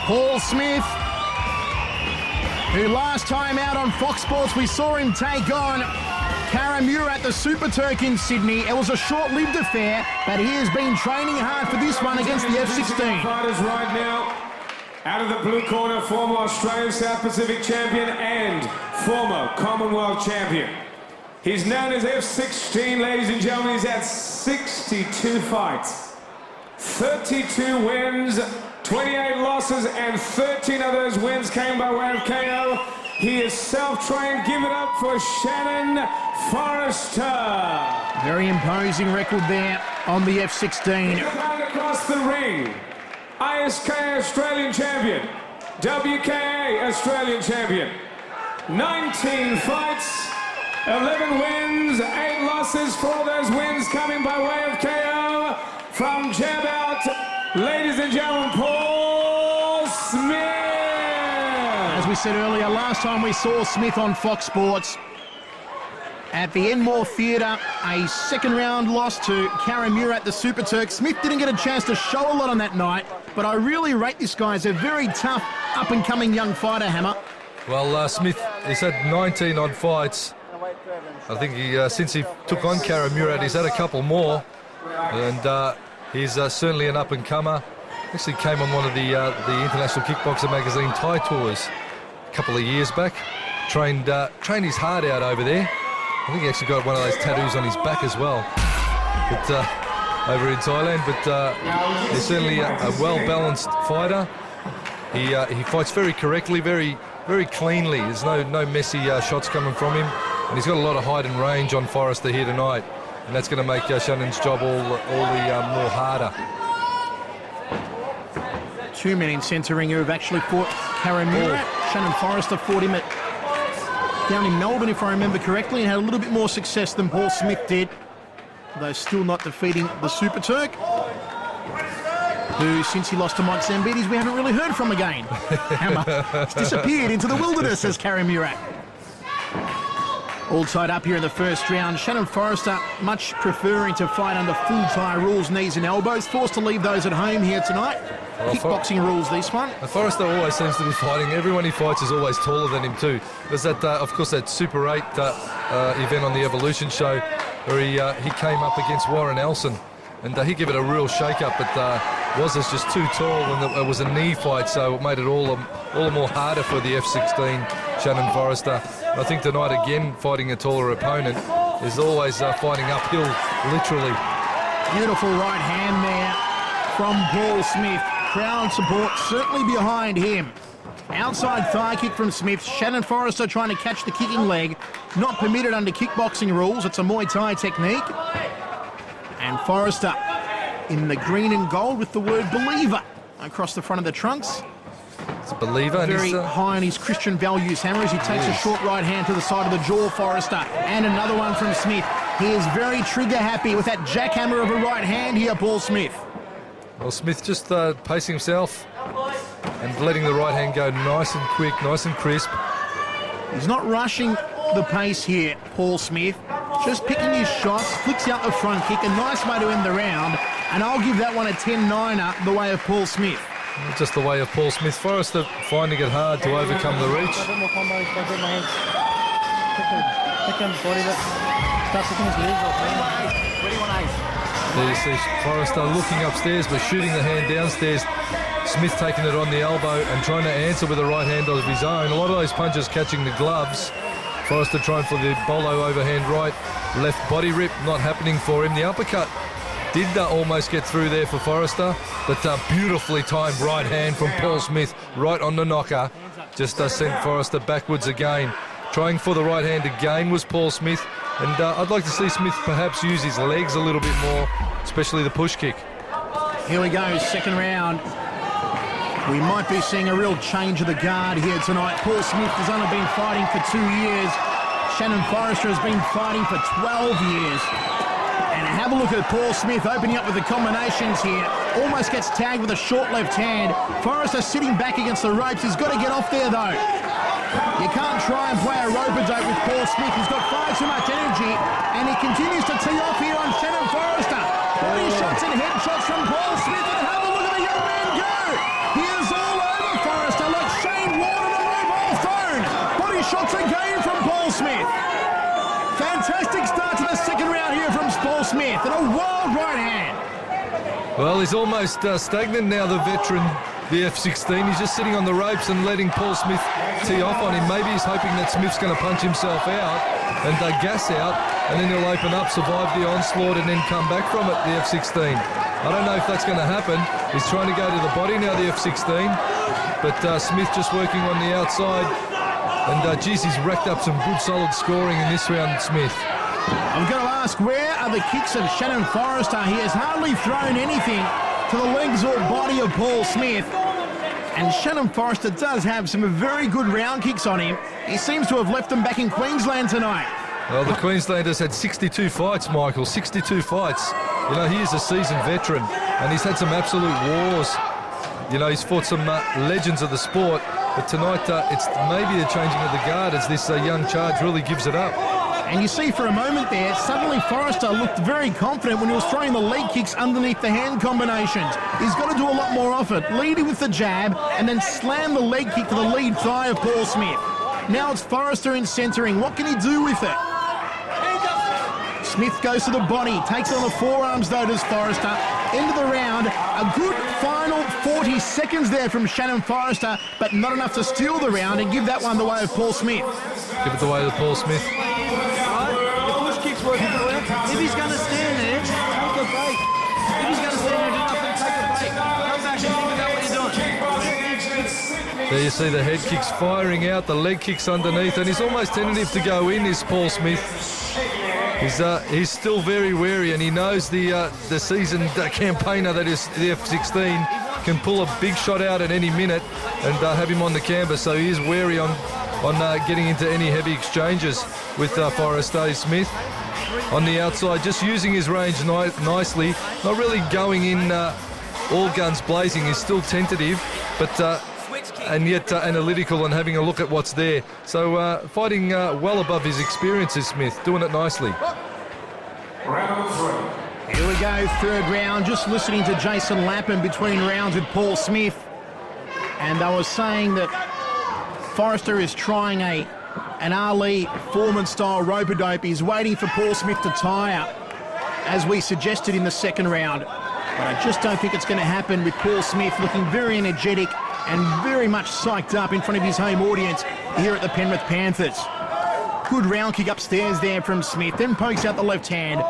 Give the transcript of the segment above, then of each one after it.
Paul Smith, who last time out on Fox Sports we saw him take on Karamura at the Super Turk in Sydney. It was a short-lived affair, but he has been training hard for this one against the F-16. Fighters right now, out of the blue corner, former Australian South Pacific champion and former Commonwealth champion. He's known as F-16, ladies and gentlemen. He's had 62 fights, 32 wins, 28 losses, and 13 of those wins came by way of KO. He is self-trained. Give it up for Shannon Forrester. Very imposing record there on the F-16. Across the ring, ISK Australian champion, WKA Australian champion. 19 fights, 11 wins, 8 losses. 4 of those wins coming by way of KO. From jab out, ladies and gentlemen, Paul Smith. As we said earlier, last time we saw Smith on Fox Sports at the Enmore Theatre, a second round loss to Karamura at the Super Turk. Smith didn't get a chance to show a lot on that night, but I really rate this guy as a very tough, up-and-coming young fighter, Hammer. Well, Smith, he's had 19 odd fights. I think since he took on Karamura, he's had a couple more, and he's certainly an up-and-comer. Actually came on one of the International Kickboxer magazine Thai tours a couple of years back. Trained his heart out over there. I think he actually got one of those tattoos on his back as well, but over in Thailand. But he's certainly a well-balanced fighter. He fights very correctly, very cleanly. There's no messy shots coming from him, and he's got a lot of height and range on Forrester here tonight, and that's going to make Shannon's job all the more harder. 2 men in centre ring who have actually fought Karamura. Shannon Forrester fought him down in Melbourne, if I remember correctly, and had a little bit more success than Paul Smith did, though still not defeating the Super Turk, who, since he lost to Mike Zambides, we haven't really heard from again. Hammer has disappeared into the wilderness, says Karamura. All tied up here in the first round. Shannon Forrester much preferring to fight under full Thai rules, knees and elbows. Forced to leave those at home here tonight. Well, kickboxing rules, this one. Forrester always seems to be fighting. Everyone he fights is always taller than him too. There's that, of course, that Super 8 event on the Evolution show where he came up against Warren Elson, and he gave it a real shake-up, but was just too tall when it was a knee fight, so it made it all the more harder for the F-16, Shannon Forrester. I think tonight, again, fighting a taller opponent is always fighting uphill, literally. Beautiful right hand there from Paul Smith. Crowd support certainly behind him. Outside thigh kick from Smith. Shannon Forrester trying to catch the kicking leg. Not permitted under kickboxing rules. It's a Muay Thai technique. And Forrester in the green and gold with the word believer across the front of the trunks. It's a believer. Very high on his Christian values, Hammer, as he takes a short right hand to the side of the jaw, Forrester. And another one from Smith. He is very trigger happy with that jackhammer of a right hand here, Paul Smith. Well, Smith just pacing himself and letting the right hand go nice and quick, nice and crisp. He's not rushing the pace here, Paul Smith. Just picking his shots, flicks out the front kick, a nice way to end the round. And I'll give that one a 10-9er, the way of Paul Smith. Just the way of Paul Smith. Forrester finding it hard to overcome the reach. There you see Forrester looking upstairs but shooting the hand downstairs. Smith taking it on the elbow and trying to answer with a right hand of his own. A lot of those punches catching the gloves. Forrester trying for the bolo overhand right. Left body rip, not happening for him. The uppercut did almost get through there for Forrester, but beautifully timed right hand from Paul Smith right on the knocker. Just sent Forrester backwards again. Trying for the right hand again was Paul Smith, and I'd like to see Smith perhaps use his legs a little bit more, especially the push kick. Here we go, second round. We might be seeing a real change of the guard here tonight. Paul Smith has only been fighting for 2 years. Shannon Forrester has been fighting for 12 years. And have a look at Paul Smith opening up with the combinations here. Almost gets tagged with a short left hand. Forrester sitting back against the ropes. He's got to get off there, though. You can't try and play a rope-a-dope with Paul Smith. He's got far too much energy, and he continues to tee off here on Shannon Forrester. Body shots and head shots from Paul Smith, and have a look at the young man go. He is all over Smith and a wild right hand. Well, he's almost stagnant now, the veteran, the F16. He's just sitting on the ropes and letting Paul Smith tee off on him. Maybe he's hoping that Smith's going to punch himself out and gas out, and then he'll open up, survive the onslaught, and then come back from it, the F16. I don't know if that's going to happen. He's trying to go to the body now, the F16, but Smith just working on the outside. And, geez, he's racked up some good, solid scoring in this round, Smith. I've got to ask, where are the kicks of Shannon Forrester? He has hardly thrown anything to the legs or body of Paul Smith. And Shannon Forrester does have some very good round kicks on him. He seems to have left them back in Queensland tonight. Well, the Queenslanders had 62 fights, Michael, 62 fights. You know, he is a seasoned veteran, and he's had some absolute wars. You know, he's fought some legends of the sport, but tonight it's maybe a changing of the guard as this young charge really gives it up. And you see for a moment there, suddenly Forrester looked very confident when he was throwing the leg kicks underneath the hand combinations. He's got to do a lot more of it, leading with the jab and then slam the leg kick to the lead thigh of Paul Smith. Now it's Forrester in centering. What can he do with it? Smith goes to the body, takes it on the forearms though, does Forrester. End of the round, a good final 40 seconds there from Shannon Forrester, but not enough to steal the round and give that one the way of Paul Smith. Give it the way to Paul Smith. The push kick's working for him. If he's going to stand there, take a break. If he's going to stand there and do nothing, take a break. Come back and think about what you're doing. There you see the head kicks firing out, the leg kicks underneath, and he's almost tentative to go in, is Paul Smith. He's still very wary, and he knows the seasoned campaigner that is the F16 can pull a big shot out at any minute and have him on the canvas, so he is wary on getting into any heavy exchanges with Forrester. Smith on the outside, just using his range nicely, not really going in all guns blazing. He's still tentative, but and yet analytical and having a look at what's there. So fighting well above his experiences, Smith, doing it nicely. Round 3. Here we go, third round. Just listening to Jason Lappin between rounds with Paul Smith. And I was saying that Forrester is trying an Ali Foreman-style rope-a-dope. He's waiting for Paul Smith to tire, as we suggested in the second round. But I just don't think it's going to happen with Paul Smith looking very energetic and very much psyched up in front of his home audience here at the Penrith Panthers. Good round kick upstairs there from Smith, then pokes out the left hand.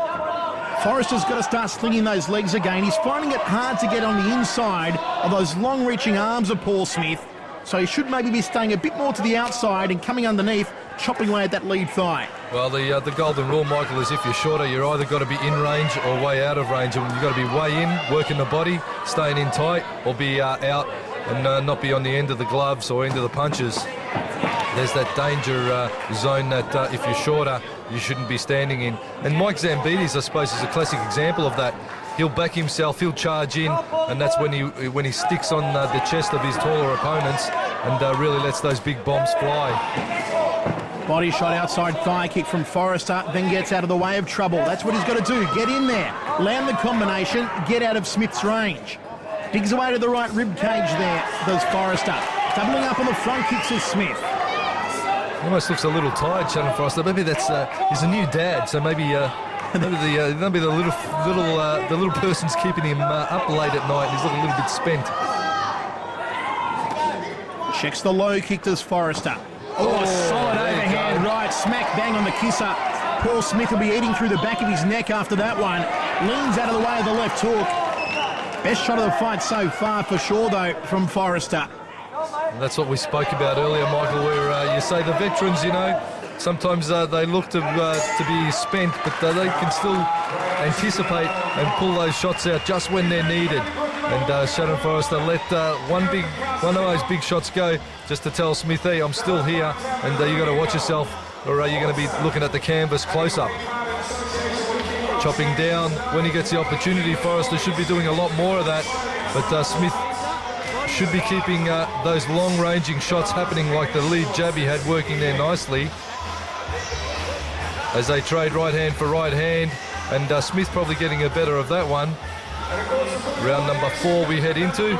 Forrester's got to start slinging those legs again. He's finding it hard to get on the inside of those long-reaching arms of Paul Smith, so he should maybe be staying a bit more to the outside and coming underneath, chopping away at that lead thigh. Well, the golden rule, Michael, is if you're shorter, you're either got to be in range or way out of range, and you've got to be way in, working the body, staying in tight, or be out and not be on the end of the gloves or end of the punches. There's that danger zone that if you're shorter, you shouldn't be standing in. And Mike Zambides, I suppose, is a classic example of that. He'll back himself, he'll charge in, and that's when he sticks on the chest of his taller opponents and really lets those big bombs fly. Body shot outside thigh kick from Forrester, then gets out of the way of trouble. That's what he's got to do, get in there, land the combination, get out of Smith's range. Digs away to the right rib cage there, does Forrester. Doubling up on the front kicks is Smith. Almost looks a little tired, Shannon Forrester. Maybe that's he's a new dad, so maybe the little person's keeping him up late at night. And he's looking a little bit spent. Checks the low kick, does Forrester. Oh, solid overhand right, smack bang on the kisser. Paul Smith will be eating through the back of his neck after that one. Leans out of the way of the left hook. Best shot of the fight so far for sure, though, from Forrester. And that's what we spoke about earlier, Michael, where you say the veterans, you know, sometimes they look to be spent, but they can still anticipate and pull those shots out just when they're needed. And Shannon Forrester let one of those big shots go just to tell Smith, hey, I'm still here, and you got to watch yourself, or you're going to be looking at the canvas close up. Chopping down when he gets the opportunity. Forrester should be doing a lot more of that, but Smith should be keeping those long-ranging shots happening like the lead jab he had working there nicely. As they trade right hand for right hand, and Smith probably getting a better of that one. Round number 4 we head into.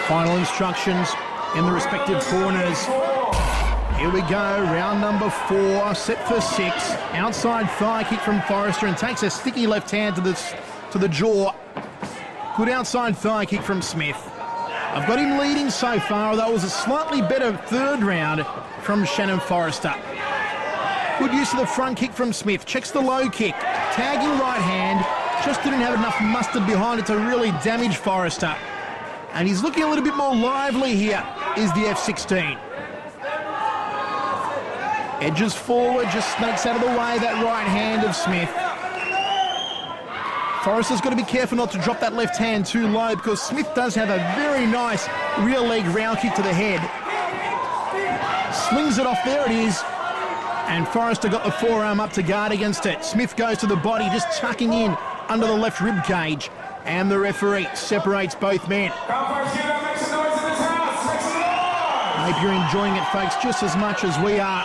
Final instructions in the respective corners. Here we go, round number 4, set for 6. Outside thigh kick from Forrester and takes a sticky left hand to the jaw. Good outside thigh kick from Smith. I've got him leading so far, although it was a slightly better third round from Shannon Forrester. Good use of the front kick from Smith. Checks the low kick. Tagging right hand. Just didn't have enough mustard behind it to really damage Forrester. And he's looking a little bit more lively here, is the F16. Edges forward, just snakes out of the way, that right hand of Smith. Forrester's got to be careful not to drop that left hand too low because Smith does have a very nice rear leg round kick to the head. Slings it off, there it is. And Forrester got the forearm up to guard against it. Smith goes to the body, just tucking in under the left rib cage. And the referee separates both men. I hope you're enjoying it, folks, just as much as we are.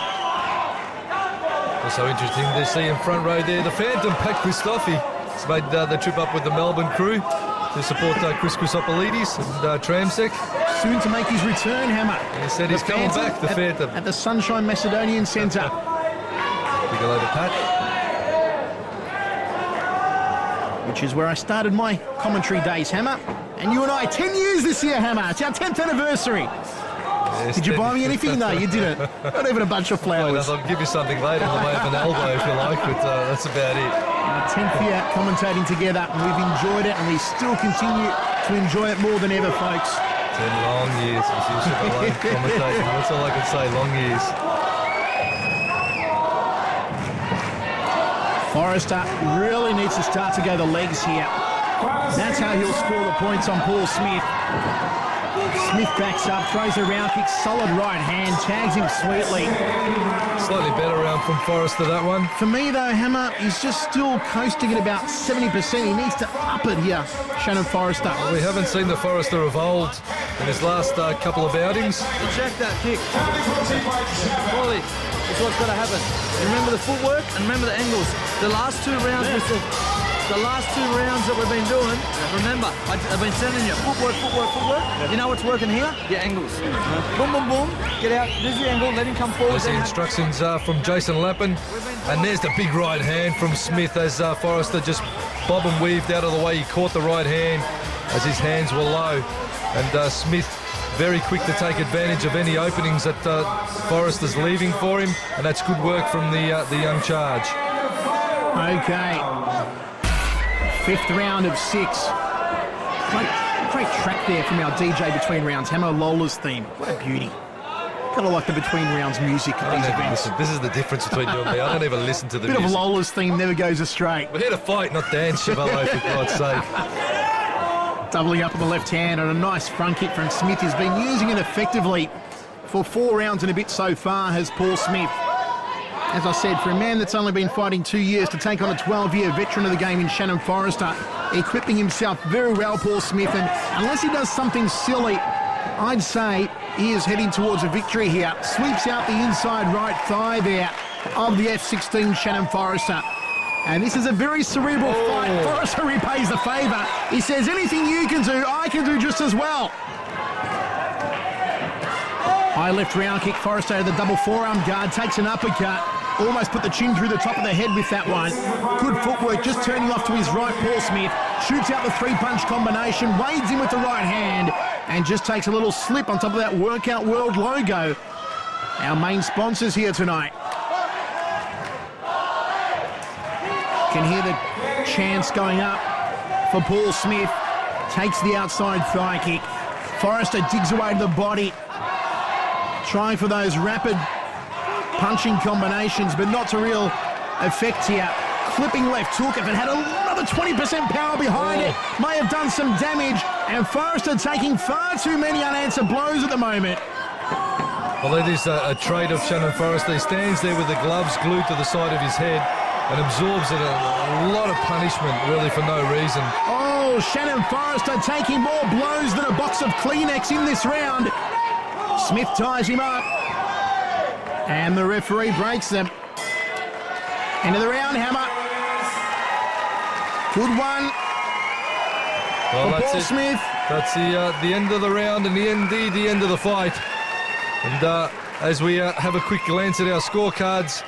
Also interesting to see in front row there, the Phantom Pat Christophe. He's made the trip up with the Melbourne crew to support Chris Chrysopolidis and Tramsec. Soon to make his return, Hammer. He said he's coming back, the Phantom. At the Sunshine Macedonian Centre. Big hello to Pat. Which is where I started my commentary days, Hammer. And you and I, 10 years this year, Hammer. It's our 10th anniversary. Yes, did you buy me anything? No, you didn't. Not even a bunch of flowers. I'll give you something later in the way of an elbow if you like, but that's about it. Our 10th year commentating together, and we've enjoyed it, and we still continue to enjoy it more than ever, folks. 10 long years as you should have commentating. That's all I can say, long years. Forrester really needs to start to go the legs here. That's how he'll score the points on Paul Smith. Smith backs up, throws a round kick, solid right hand, tags him sweetly. Slightly better round from Forrester, that one. For me, though, Hammer, he's just still coasting at about 70%. He needs to up it here, Shannon Forrester. Well, we haven't seen the Forrester of old in his last couple of outings. Check that kick. Quality is what's got to happen. And remember the footwork and remember the angles. The last 2 rounds, the last 2 rounds that we've been doing, remember, I've been sending you footwork. You know what's working here? Your angles. Boom, boom, boom. Get out. There's the angle. Let him come forward. There's the instructions from Jason Lappin. And there's the big right hand from Smith as Forrester just bob and weaved out of the way. He caught the right hand as his hands were low. And Smith very quick to take advantage of any openings that Forrester's leaving for him. And that's good work from the young charge. Okay. 5th round of 6. Great track there from our DJ between rounds. Hammer Lola's theme. What a beauty. Kind of like the between rounds music at these events. This is the difference between you and me. I don't even listen to the music. Bit of Lola's theme never goes astray. We're here to fight, not dance, Chevrolet, for God's sake. Doubling up on the left hand and a nice front kick from Smith. He's been using it effectively for 4 rounds and a bit so far, has Paul Smith. As I said, for a man that's only been fighting 2 years to take on a 12-year veteran of the game in Shannon Forrester, equipping himself very well, Paul Smith, and unless he does something silly, I'd say he is heading towards a victory here. Sweeps out the inside right thigh there of the F16 Shannon Forrester. And this is a very cerebral fight. Forrester repays the favour. He says, anything you can do, I can do just as well. High left round kick, Forrester the double forearm guard, takes an uppercut. Almost put the chin through the top of the head with that one. Good footwork, just turning off to his right, Paul Smith. Shoots out the 3-punch combination, wades in with the right hand, and just takes a little slip on top of that Workout World logo. Our main sponsors here tonight. Can hear the chants going up for Paul Smith. Takes the outside thigh kick. Forrester digs away to the body, trying for those rapid punching combinations, but not to real effect here. Clipping left hook. If it had another 20% power behind it, may have done some damage. And Forrester taking far too many unanswered blows at the moment. Well, that is a trait of Shannon Forrester. He stands there with the gloves glued to the side of his head and absorbs it a lot of punishment, really, for no reason. Oh, Shannon Forrester taking more blows than a box of Kleenex in this round. Smith ties him up. And the referee breaks them. End of the round, Hammer. Good one. Well, for that's Paul it. Smith. That's the end of the round and the end of the fight. And as we have a quick glance at our scorecards,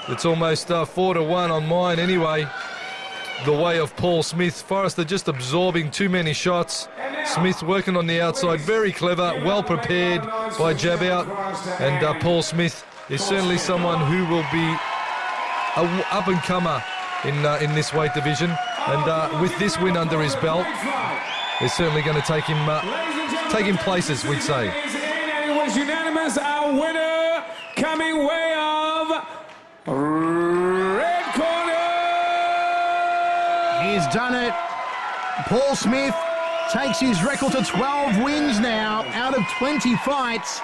it's almost 4-1 on mine anyway. The way of Paul Smith. Forrester just absorbing too many shots. Smith working on the outside, very clever, well prepared by jab out. And Paul Smith is certainly someone who will be an up-and-comer in this weight division. And with this win under his belt, they're certainly going to take him places, we'd say. It was unanimous. Our winner coming way of red corner. He's done it. Paul Smith takes his record to 12 wins now out of 20 fights.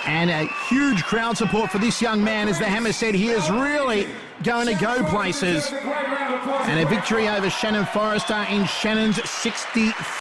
And a huge crowd support for this young man. As the Hammer said, he is really going to go places. And a victory over Shannon Forrester in Shannon's 60th